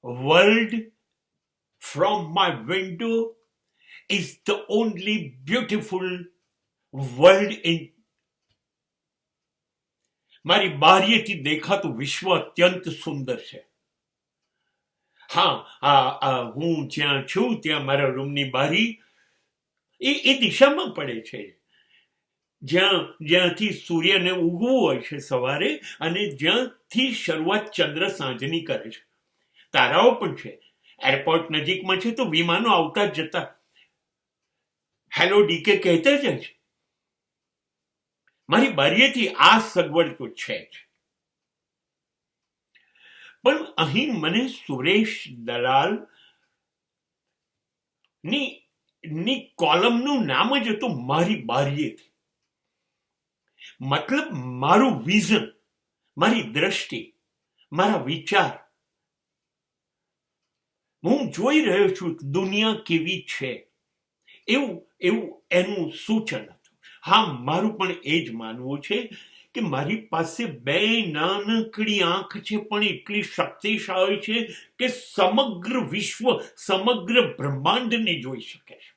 world from my window is the only beautiful world in મારી બારીએથી દેખાતું વિશ્વ અત્યંત સુંદર છે. હા, હું જ્યાં છું ત્યાં મારા રૂમની બારી એ દિશામાં પડે છે જ્યાંથી સૂર્યને ઉગવું હોય છે સવારે, અને જ્યાંથી શરૂઆત ચંદ્ર સાંજની કરે છે. તારાઓ પણ છે. એરપોર્ટ નજીકમાં છે તો વિમાનો આવતા જતા હેલો ડીકે કહેતા જાય છે. મારી બારીએથી આ સગવડ તો છે જ. પણ અહીં મને સુરેશ દલાલ ની કોલમનું નામ જ હતું મારી બારીએથી. મતલબ મારું વિઝન, મારી દ્રષ્ટિ, મારા વિચાર. હું જોઈ રહ્યો છું દુનિયા કેવી છે એવું એનું સૂચન હતું. હા, મારું પણ એ જ માનવું છે કે મારી પાસે બે નાનકડી આંખ છે પણ એટલી શક્તિશાળી છે કે સમગ્ર વિશ્વ, સમગ્ર બ્રહ્માંડને જોઈ શકે છે.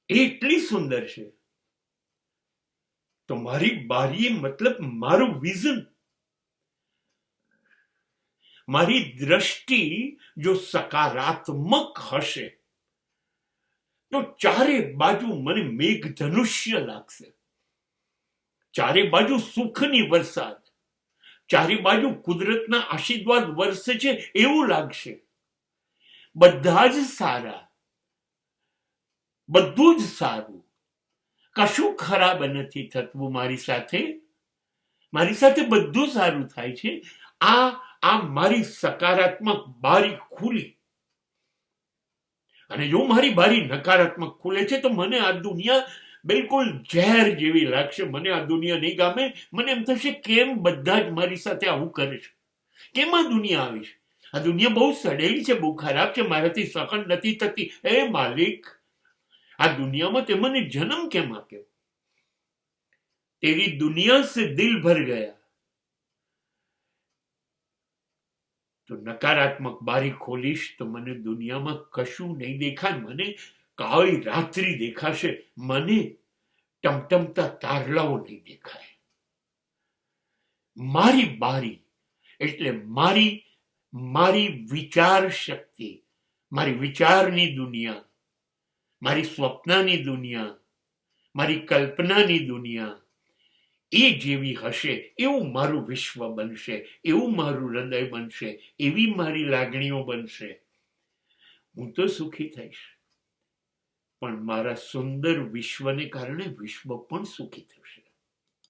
એટલી સુંદર છે. તો મારી બારીએ મતલબ મારું વિઝન, મારી દ્રષ્ટિ જો સકારાત્મક હશે તો ચારે બાજુ મને મેઘધનુષ્ય લાગશે. ચારે બાજુ સુખની વરસાદ, ચારે બાજુ કુદરતના આશીર્વાદ વરસે છે એવું લાગશે. બધા જ સારા, બધું જ સારું, કશું ખરાબ નથી થતું મારી સાથે. મારી સાથે બધું સારું થાય છે. આ મારી સકારાત્મક બારી ખુલી. અને જો મારી બારી નકારાત્મક ખુલે છે તો મને આ દુનિયા બિલકુલ ઝેર જેવી લાગશે. મને આ દુનિયા નહીં ગમે. મને એમ થશે કેમ બધા જ મારી સાથે આવું કરે છે, કેમ આ દુનિયા આવી છે. આ દુનિયા બહુ સડેલી છે, બહુ ખરાબ છે, મારાથી સહન નથી થતી. હે માલિક, આ દુનિયામાં તે મને જન્મ કેમ આપ્યો? તેરી દુનિયા સે દિલ ભર ગયા. તો નકારાત્મક બારી ખોલીશ તો મને દુનિયામાં કશું નહીં દેખાય. મને કાળી રાત્રિ દેખાશે. મને ટમટમતા તારલાઓ નહીં દેખાય. મારી બારી એટલે મારી વિચાર શક્તિ, મારી વિચારની દુનિયા, મારી સ્વપ્નની દુનિયા, મારી કલ્પનાની દુનિયા એ જેવી હશે એવું મારું વિશ્વ બનશે, એવું મારું હૃદય બનશે, એવી મારી લાગણીઓ બનશે. હું તો સુખી થઈશ, પણ મારા સુંદર વિશ્વને કારણે વિશ્વ પણ સુખી થશે.